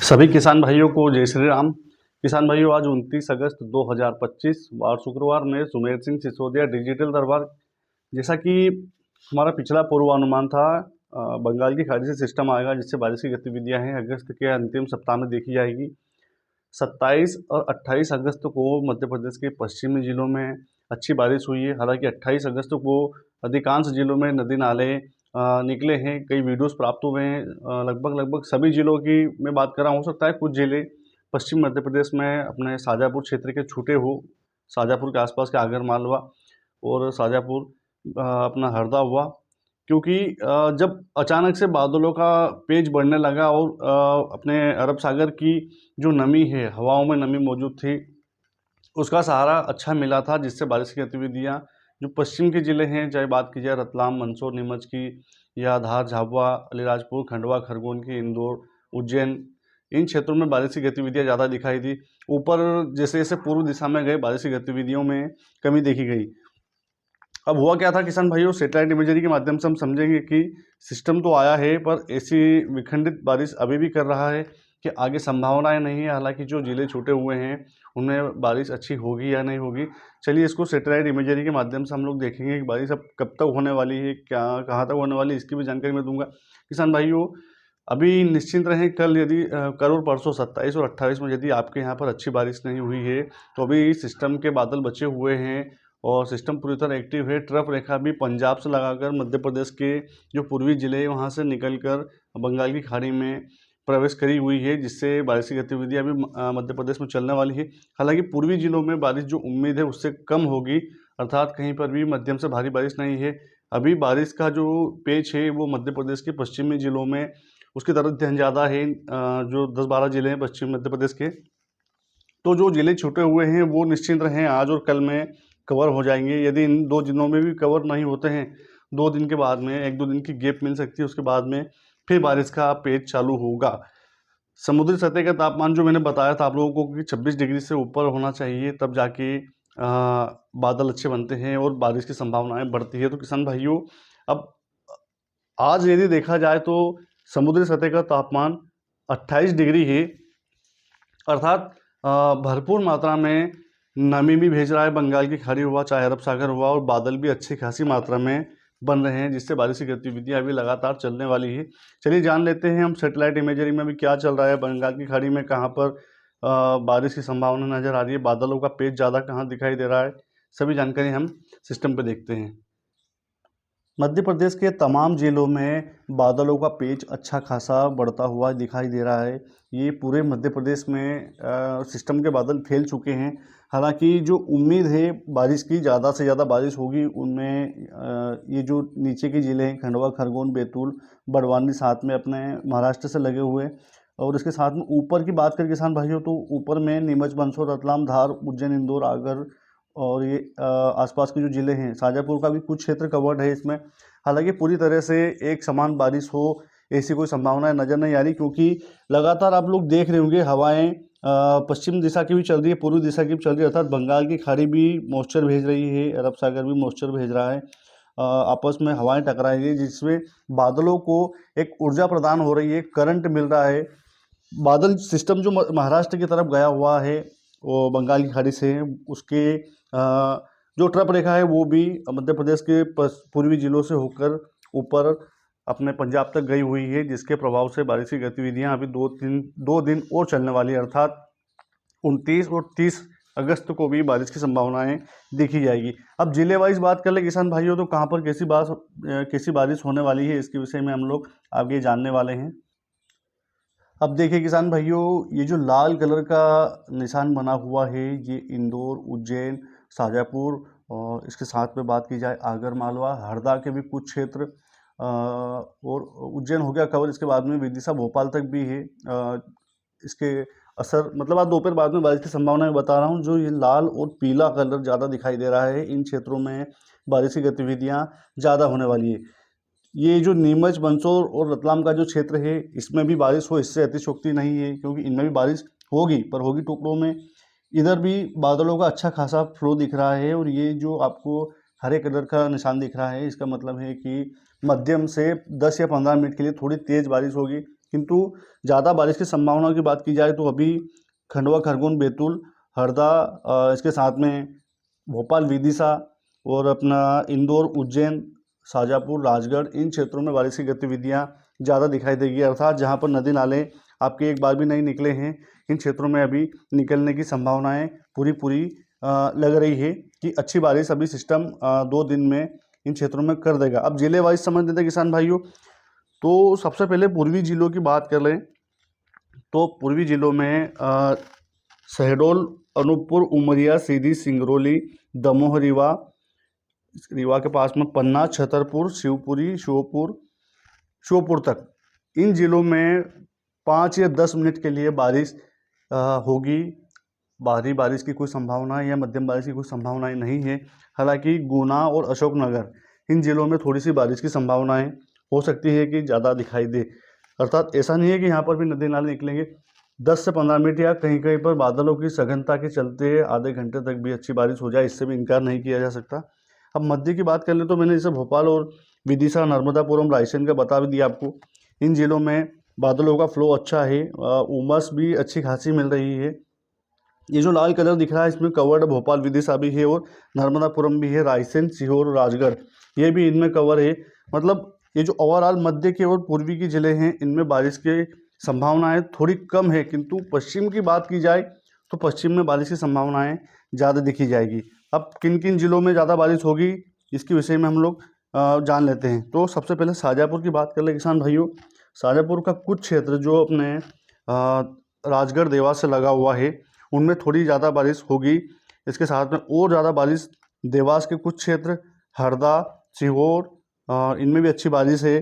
सभी किसान भाइयों को जय श्री राम। किसान भाइयों, आज 29 अगस्त 2025 वार शुक्रवार में सुमेर सिंह सिसोदिया डिजिटल दरबार। जैसा कि हमारा पिछला पूर्वानुमान था, बंगाल की खाड़ी से सिस्टम आएगा जिससे बारिश की गतिविधियां हैं अगस्त के अंतिम सप्ताह में देखी जाएगी। 27 और 28 अगस्त को मध्य प्रदेश के पश्चिमी जिलों में अच्छी बारिश हुई है। हालांकि 28 अगस्त को अधिकांश जिलों में नदी नाले निकले हैं। कई वीडियोस प्राप्त हुए हैं। लगभग सभी जिलों की मैं बात कर रहा हूँ। हो सकता है कुछ जिले पश्चिम मध्य प्रदेश में अपने शाजापुर क्षेत्र के छूटे हो, शाजापुर के आसपास के आगर मालवा और शाजापुर अपना हरदा हुआ, क्योंकि जब अचानक से बादलों का पेज बढ़ने लगा और अपने अरब सागर की जो नमी है, हवाओं में नमी मौजूद थी, उसका सहारा अच्छा मिला था, जिससे बारिश की गतिविधियां जो पश्चिम के ज़िले हैं, चाहे बात की जाए रतलाम, मंदसौर, नीमच की, या धार, झाबुआ, अलीराजपुर, खंडवा, खरगोन की, इंदौर, उज्जैन, इन क्षेत्रों में बारिश की गतिविधियां ज़्यादा दिखाई दी। ऊपर जैसे जैसे पूर्व दिशा में गए, बारिश की गतिविधियों में कमी देखी गई। अब हुआ क्या था किसान भाइयों, सैटेलाइट इमेजरी के माध्यम से हम समझेंगे कि सिस्टम तो आया है, पर ऐसी विखंडित बारिश अभी भी कर रहा है कि आगे संभावनाएं नहीं है। हालांकि जो ज़िले छूटे हुए हैं उनमें बारिश अच्छी होगी या नहीं होगी, चलिए इसको सैटेलाइट इमेजरी के माध्यम से हम लोग देखेंगे कि बारिश अब कब तक होने वाली है, क्या कहाँ तक होने वाली है, इसकी भी जानकारी मैं दूंगा। किसान भाइयों, अभी निश्चिंत रहें। कल यदि कल और परसों 27 और 28 में यदि आपके यहाँ पर अच्छी बारिश नहीं हुई है, तो अभी सिस्टम के बादल बचे हुए हैं और सिस्टम पूरी तरह एक्टिव है। ट्रफ रेखा भी पंजाब से लगाकर मध्य प्रदेश के जो पूर्वी जिले हैं वहाँ से निकलकर बंगाल की खाड़ी में प्रवेश करी हुई है, जिससे बारिश की गतिविधियाँ भी मध्य प्रदेश में चलने वाली है। हालांकि पूर्वी जिलों में बारिश जो उम्मीद है उससे कम होगी, अर्थात कहीं पर भी मध्यम से भारी बारिश नहीं है। अभी बारिश का जो पेच है वो मध्य प्रदेश के पश्चिमी जिलों में उसकी तरफ ध्यान ज़्यादा है। जो 10-12 जिले हैं पश्चिम मध्य प्रदेश के, तो जो जिले छूटे हुए हैं वो निश्चिंत रहें, आज और कल में कवर हो जाएंगे। यदि इन 2 दिनों में भी कवर नहीं होते हैं, 2 दिन के बाद में 1-2 दिन की गैप मिल सकती है, उसके बाद में फिर बारिश का पेज चालू होगा। समुद्री सतह का तापमान जो मैंने बताया था आप लोगों को कि 26 डिग्री से ऊपर होना चाहिए, तब जाके बादल अच्छे बनते हैं और बारिश की संभावनाएं बढ़ती है। तो किसान भाइयों, अब आज यदि देखा जाए तो समुद्री सतह का तापमान 28 डिग्री है, अर्थात भरपूर मात्रा में नमी भी भेज रहा है बंगाल की खाड़ी हुआ, चाहे अरब सागर हुआ, और बादल भी अच्छी खासी मात्रा में बन रहे हैं, जिससे बारिश की गतिविधियां अभी लगातार चलने वाली है। चलिए जान लेते हैं हम सैटेलाइट इमेजरी में अभी क्या चल रहा है, बंगाल की खाड़ी में कहाँ पर बारिश की संभावना नज़र आ रही है, बादलों का पेज ज़्यादा कहाँ दिखाई दे रहा है, सभी जानकारी हम सिस्टम पर देखते हैं। मध्य प्रदेश के तमाम जिलों में बादलों का पेच अच्छा खासा बढ़ता हुआ दिखाई दे रहा है। ये पूरे मध्य प्रदेश में सिस्टम के बादल फैल चुके हैं। हालांकि जो उम्मीद है बारिश की, ज़्यादा से ज़्यादा बारिश होगी, उनमें ये जो नीचे के ज़िले हैं, खंडवा, खरगोन, बैतूल, बड़वानी, साथ में अपने महाराष्ट्र से लगे हुए, और इसके साथ में ऊपर की बात करें किसान भाइयों, तो ऊपर में नीमच, मंदसौर, रतलाम, धार, उज्जैन, इंदौर, आगर और ये आसपास के जो ज़िले हैं, शाजापुर का भी कुछ क्षेत्र कवर्ड है इसमें। हालांकि पूरी तरह से एक समान बारिश हो ऐसी कोई संभावना नज़र नहीं आ रही, क्योंकि लगातार आप लोग देख रहे होंगे हवाएं पश्चिम दिशा की भी चल रही है, पूर्वी दिशा की भी चल रही है, अर्थात बंगाल की खाड़ी भी मॉइस्चर भेज रही है, अरब सागर भी मॉइस्चर भेज रहा है। आपस में हवाएं टकरा रही है, जिसमें बादलों को एक ऊर्जा प्रदान हो रही है, करंट मिल रहा है। बादल सिस्टम जो महाराष्ट्र की तरफ गया हुआ है वो बंगाल की खाड़ी से, उसके जो ट्रफ रेखा है वो भी मध्य प्रदेश के पूर्वी जिलों से होकर ऊपर अपने पंजाब तक गई हुई है, जिसके प्रभाव से बारिश की गतिविधियां अभी 2 दिन और चलने वाली है, अर्थात 29 और 30 अगस्त को भी बारिश की संभावनाएं देखी जाएगी। अब जिले वाइज बात कर ले किसान भाइयों, तो कहाँ पर कैसी बारिश होने वाली है, इसके विषय में हम लोग आगे जानने वाले हैं। अब देखिए किसान भाइयों, ये जो लाल कलर का निशान बना हुआ है, ये इंदौर, उज्जैन, शाजापुर, और इसके साथ में बात की जाए आगर मालवा, हरदा के भी कुछ क्षेत्र, और उज्जैन हो गया कवर। इसके बाद में विदिशा, भोपाल तक भी है। इसके असर मतलब आज दोपहर बाद में बारिश की संभावना मैं बता रहा हूँ। जो ये लाल और पीला कलर ज़्यादा दिखाई दे रहा है, इन क्षेत्रों में बारिश की गतिविधियाँ ज़्यादा होने वाली है। ये जो नीमच, मंदसौर और रतलाम का जो क्षेत्र है, इसमें भी बारिश हो, इससे अतिशयोक्ति नहीं है, क्योंकि इनमें भी बारिश होगी, पर होगी टुकड़ों में। इधर भी बादलों का अच्छा खासा फ्लो दिख रहा है, और ये जो आपको हरे कलर का निशान दिख रहा है, इसका मतलब है कि मध्यम से 10 या 15 मिनट के लिए थोड़ी तेज़ बारिश होगी। किंतु ज़्यादा बारिश की संभावना की बात की जाए तो अभी खंडवा, खरगोन, बैतूल, हरदा, इसके साथ में भोपाल, विदिशा और अपना इंदौर, उज्जैन, शाजापुर, राजगढ़, इन क्षेत्रों में बारिश की गतिविधियाँ ज़्यादा दिखाई देगी। अर्थात जहाँ पर नदी नाले आपके एक बार भी नहीं निकले हैं, इन क्षेत्रों में अभी निकलने की संभावनाएं पूरी लग रही है कि अच्छी बारिश अभी सिस्टम 2 दिन में इन क्षेत्रों में कर देगा। अब जिले वाइज समझ लेते हैं किसान भाइयों। तो सबसे पहले पूर्वी जिलों की बात कर लें तो पूर्वी जिलों में शहडोल, अनूपपुर, उमरिया, सीधी, सिंगरौली, दमोह, रीवा के पास में पन्ना, छतरपुर, शिवपुरी, श्योपुर तक, इन जिलों में 5 या 10 मिनट के लिए बारिश होगी। भारी बारिश की कोई संभावना या मध्यम बारिश की कोई संभावनाएं नहीं है। हालांकि गुना और अशोकनगर, इन जिलों में थोड़ी सी बारिश की संभावनाएं हो सकती है कि ज़्यादा दिखाई दे। अर्थात ऐसा नहीं है कि यहाँ पर भी नदी नाले निकलेंगे। 10 से 15 मिनट या कहीं कहीं पर बादलों की सघनता के चलते आधे घंटे तक भी अच्छी बारिश हो जाए, इससे भी इनकार नहीं किया जा सकता। अब मध्य की बात कर ले तो मैंने जैसे भोपाल और विदिशा, नर्मदापुरम, रायसेन का बता भी दिया आपको। इन जिलों में बादलों का फ्लो अच्छा है, उमस भी अच्छी खासी मिल रही है। ये जो लाल कलर दिख रहा है इसमें कवर्ड भोपाल, विदिशा भी है और नर्मदापुरम भी है, रायसेन, सीहोर, राजगढ़, ये भी इनमें कवर है। मतलब ये जो ओवरऑल मध्य के और पूर्वी के ज़िले हैं इनमें बारिश की संभावनाएं थोड़ी कम है, किंतु पश्चिम की बात की जाए तो पश्चिम में बारिश की संभावनाएं ज़्यादा दिखी जाएगी। अब किन किन ज़िलों में ज़्यादा बारिश होगी इसके विषय में हम लोग जान लेते हैं। तो सबसे पहले शाजापुर की बात कर ले किसान भाइयों। शाजापुर का कुछ क्षेत्र जो अपने राजगढ़, देवास से लगा हुआ है उनमें थोड़ी ज़्यादा बारिश होगी। इसके साथ में और ज़्यादा बारिश देवास के कुछ क्षेत्र, हरदा, सीहोर, इनमें भी अच्छी बारिश है,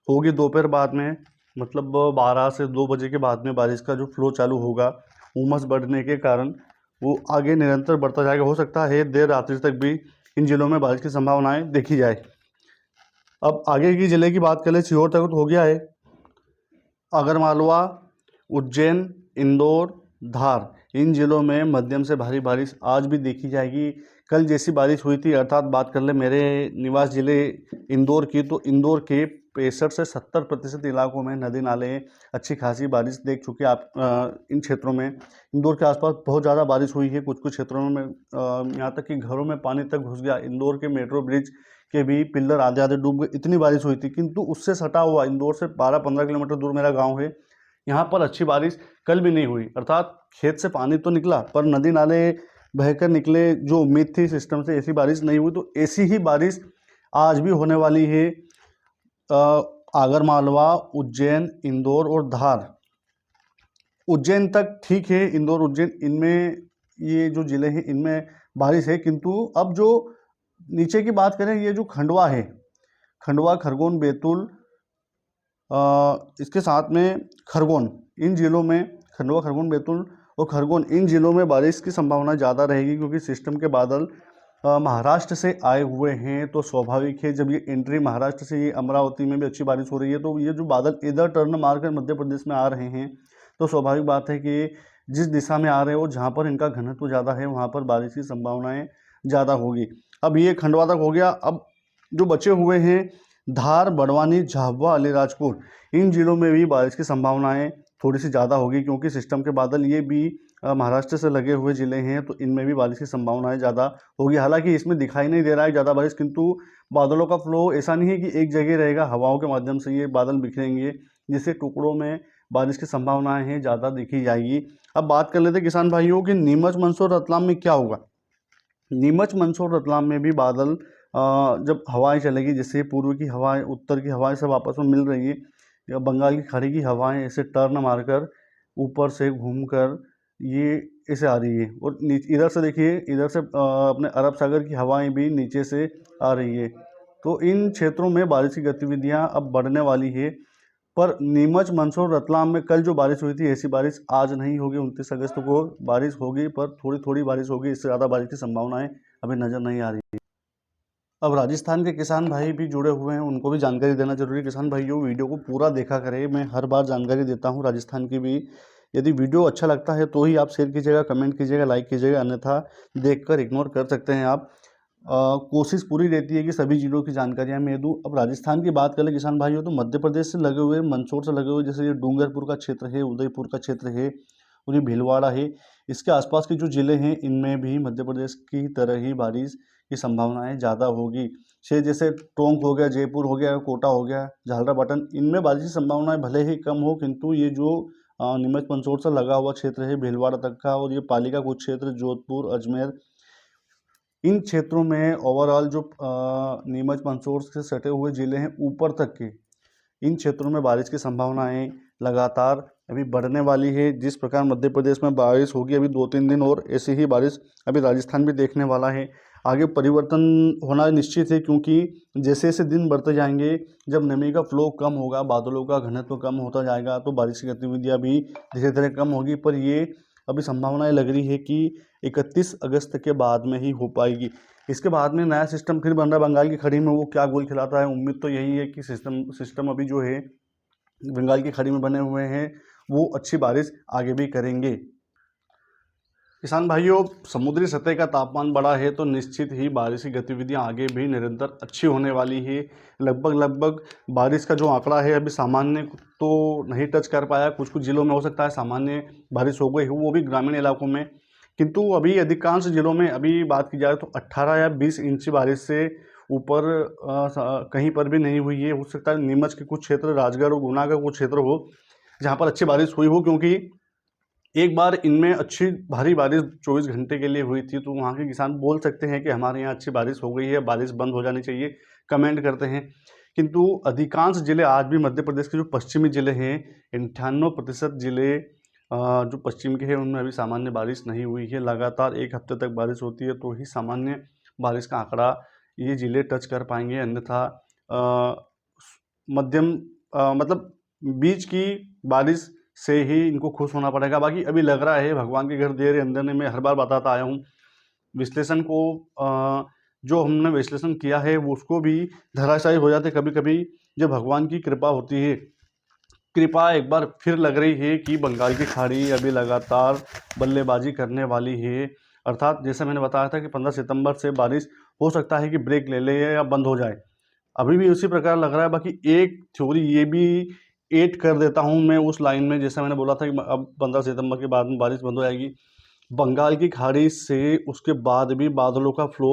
होगी दोपहर बाद में। मतलब 12 से 2 बजे के बाद में बारिश का जो फ्लो चालू होगा, उमस बढ़ने के कारण वो आगे निरंतर बढ़ता जाएगा। हो सकता है देर रात्रि तक भी इन जिलों में बारिश की संभावनाएं देखी जाए। अब आगे की ज़िले की बात करें, सीहोर तक तो हो गया है। आगरमालवा, उज्जैन, इंदौर, धार, इन जिलों में मध्यम से भारी बारिश आज भी देखी जाएगी। कल जैसी बारिश हुई थी, अर्थात बात कर ले मेरे निवास जिले इंदौर की, तो इंदौर के 65 से 70% इलाकों में नदी नाले अच्छी खासी बारिश देख चुके आप। इन क्षेत्रों में इंदौर के आसपास बहुत ज़्यादा बारिश हुई है। कुछ कुछ क्षेत्रों में यहाँ तक कि घरों में पानी तक घुस गया। इंदौर के मेट्रो ब्रिज के भी पिल्लर आधे आधे डूब गए, इतनी बारिश हुई थी। किंतु उससे सटा हुआ इंदौर से 12-15 किलोमीटर दूर मेरा गाँव है, यहाँ पर अच्छी बारिश कल भी नहीं हुई। अर्थात खेत से पानी तो निकला पर नदी नाले बहकर निकले, जो उम्मीद थी सिस्टम से ऐसी बारिश नहीं हुई। तो ऐसी ही बारिश आज भी होने वाली है आगरमालवा, उज्जैन, इंदौर और धार। उज्जैन तक ठीक है, इंदौर, उज्जैन, इनमें ये जो ज़िले हैं इनमें बारिश है। किंतु अब जो नीचे की बात करें, ये जो खंडवा है, खंडवा, खरगोन, बैतूल, इसके साथ में खरगोन, इन जिलों में खंडवा, खरगोन, बैतूल और खरगोन, इन जिलों में बारिश की संभावना ज़्यादा रहेगी, क्योंकि सिस्टम के बादल महाराष्ट्र से आए हुए हैं। तो स्वाभाविक है जब ये एंट्री महाराष्ट्र से, ये अमरावती में भी अच्छी बारिश हो रही है, तो ये जो बादल इधर टर्न मारकर मध्य प्रदेश में आ रहे हैं, तो स्वाभाविक बात है कि जिस दिशा में आ रहे हैं वो जहाँ पर इनका घनत्व ज़्यादा है वहाँ पर बारिश की संभावनाएँ ज़्यादा होगी। अब ये खंडवा तक हो गया। अब जो बचे हुए हैं धार, बड़वानी, झाबुआ, अलीराजपुर, इन जिलों में भी बारिश की संभावनाएं थोड़ी सी ज़्यादा होगी, क्योंकि सिस्टम के बादल ये भी महाराष्ट्र से लगे हुए ज़िले हैं, तो इनमें भी बारिश की संभावनाएं ज़्यादा होगी। हालांकि इसमें दिखाई नहीं दे रहा है ज़्यादा बारिश, किंतु बादलों का फ्लो ऐसा नहीं है कि एक जगह रहेगा, हवाओं के माध्यम से ये बादल बिखरेंगे, जिससे टुकड़ों में बारिश की संभावनाएँ हैं ज़्यादा देखी जाएगी। अब बात कर लेते किसान भाइयों कि नीमच, मंदसौर, रतलाम में क्या होगा। नीमच, मंदसौर, रतलाम में भी बादल जब हवाएं चलेगी, जैसे पूर्व की हवाएं, उत्तर की हवाएं सब आपस में मिल रही है, या बंगाल की खाड़ी की हवाएं ऐसे टर्न मारकर ऊपर से घूमकर ये ऐसे आ रही है, और इधर से देखिए, इधर से अपने अरब सागर की हवाएं भी नीचे से आ रही है। तो इन क्षेत्रों में बारिश की गतिविधियां अब बढ़ने वाली है। पर नीमच, मंदसौर, रतलाम में कल जो बारिश हुई थी ऐसी बारिश आज नहीं होगी। 29 अगस्त को बारिश होगी, पर थोड़ी थोड़ी बारिश होगी, इससे ज़्यादा बारिश की संभावनाएं अभी नज़र नहीं आ रही। अब राजस्थान के किसान भाई भी जुड़े हुए हैं, उनको भी जानकारी देना जरूरी है। किसान भाइयों, वीडियो को पूरा देखा करें, मैं हर बार जानकारी देता हूं राजस्थान की भी। यदि वीडियो अच्छा लगता है तो ही आप शेयर कीजिएगा, कमेंट कीजिएगा, लाइक कीजिएगा, अन्यथा देखकर इग्नोर कर सकते हैं आप। कोशिश पूरी रहती है कि सभी जिलों की जानकारियां मैं दूं। अब राजस्थान की बात करें किसान भाइयों, तो मध्य प्रदेश से लगे हुए, मंदसौर से लगे हुए, जैसे ये डूंगरपुर का क्षेत्र है, उदयपुर का क्षेत्र है और ये भीलवाड़ा है, इसके आसपास के जो जिले हैं इनमें भी मध्य प्रदेश की तरह ही बारिश की संभावनाएं ज़्यादा होगी। जैसे टोंक हो गया, जयपुर हो गया, कोटा हो गया, झालरापाटन, इनमें बारिश की संभावनाएं भले ही कम हो, किंतु ये जो नीमच मंदसौर से लगा हुआ क्षेत्र है भीलवाड़ा तक का, और ये पाली का कुछ क्षेत्र, जोधपुर, अजमेर, इन क्षेत्रों में ओवरऑल जो नीमच मंदसौर से सटे हुए ज़िले हैं ऊपर तक के, इन क्षेत्रों में बारिश की संभावनाएं लगातार अभी बढ़ने वाली है। जिस प्रकार मध्य प्रदेश में बारिश होगी अभी 2-3 दिन और, ऐसी ही बारिश अभी राजस्थान भी देखने वाला है। आगे परिवर्तन होना निश्चित है, क्योंकि जैसे जैसे दिन बढ़ते जाएंगे, जब नमी का फ्लो कम होगा, बादलों का घनत्व कम होता जाएगा, तो बारिश की गतिविधियाँ भी धीरे धीरे कम होगी। पर ये अभी संभावनाएं लग रही है कि 31 अगस्त के बाद में ही हो पाएगी। इसके बाद में नया सिस्टम फिर बन रहा है बंगाल की खाड़ी में, वो क्या गोल खिलाता है। उम्मीद तो यही है कि सिस्टम अभी जो है बंगाल की खाड़ी में बने हुए हैं, वो अच्छी बारिश आगे भी करेंगे। किसान भाइयों, समुद्री सतह का तापमान बढ़ा है तो निश्चित ही बारिश की गतिविधियां आगे भी निरंतर अच्छी होने वाली है। लगभग बारिश का जो आंकड़ा है अभी सामान्य तो नहीं टच कर पाया, कुछ कुछ जिलों में हो सकता है सामान्य बारिश हो गई हो, वो भी ग्रामीण इलाकों में, किंतु अभी अधिकांश जिलों में अभी बात की जाए तो 18 या 20 इंच बारिश से ऊपर कहीं पर भी नहीं हुई है। हो सकता है नीमच के कुछ क्षेत्र, राजगढ़ और गुना का कुछ क्षेत्र हो जहाँ पर अच्छी बारिश हुई हो, क्योंकि एक बार इनमें अच्छी भारी बारिश 24 घंटे के लिए हुई थी, तो वहाँ के किसान बोल सकते हैं कि हमारे यहाँ अच्छी बारिश हो गई है, बारिश बंद हो जानी चाहिए, कमेंट करते हैं। किंतु अधिकांश जिले आज भी मध्य प्रदेश के जो पश्चिमी जिले हैं, 98% जिले जो पश्चिम के हैं उनमें अभी सामान्य बारिश नहीं हुई है। लगातार 1 हफ्ते तक बारिश होती है तो ही सामान्य बारिश का आंकड़ा ये जिले टच कर पाएंगे, अन्यथा मध्यम मतलब बीच की बारिश से ही इनको खुश होना पड़ेगा। बाकी अभी लग रहा है भगवान के घर देर अंधेरे में, हर बार बताता आया हूँ, विश्लेषण को जो हमने विश्लेषण किया है वो उसको भी धराशायी हो जाते कभी कभी, जब भगवान की कृपा होती है। कृपा एक बार फिर लग रही है कि बंगाल की खाड़ी अभी लगातार बल्लेबाजी करने वाली है, अर्थात जैसे मैंने बताया था कि 15 सितंबर से बारिश हो सकता है कि ब्रेक ले ले या बंद हो जाए, अभी भी उसी प्रकार लग रहा है। बाकी एक थ्योरी ये भी ऐड कर देता हूँ मैं उस लाइन में, जैसे मैंने बोला था कि अब 15 सितंबर के बाद में बारिश बंद हो जाएगी। बंगाल की खाड़ी से उसके बाद भी बादलों का फ्लो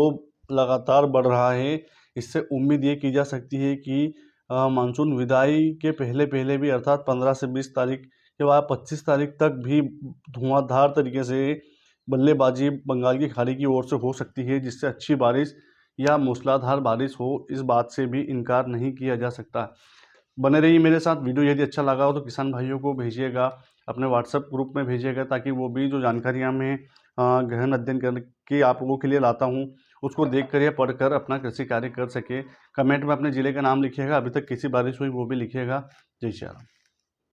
लगातार बढ़ रहा है। इससे उम्मीद ये की जा सकती है कि मानसून विदाई के पहले पहले भी, अर्थात 15 से 20 तारीख के बाद 25 तारीख तक भी धुआंधार तरीके से बल्लेबाजी बंगाल की खाड़ी की ओर से हो सकती है, जिससे अच्छी बारिश या मूसलाधार बारिश हो, इस बात से भी इनकार नहीं किया जा सकता। बने रहिए मेरे साथ। वीडियो यदि अच्छा लगा हो तो किसान भाइयों को भेजिएगा, अपने व्हाट्सएप ग्रुप में भेजिएगा, ताकि वो भी जो जानकारियाँ मैं गहन अध्ययन करके आप लोगों के लिए लाता हूँ उसको देख कर या पढ़ कर अपना कृषि कार्य कर सके। कमेंट में अपने ज़िले का नाम लिखिएगा, अभी तक किसी बारिश हुई वो भी लिखिएगा। जय श्री राम।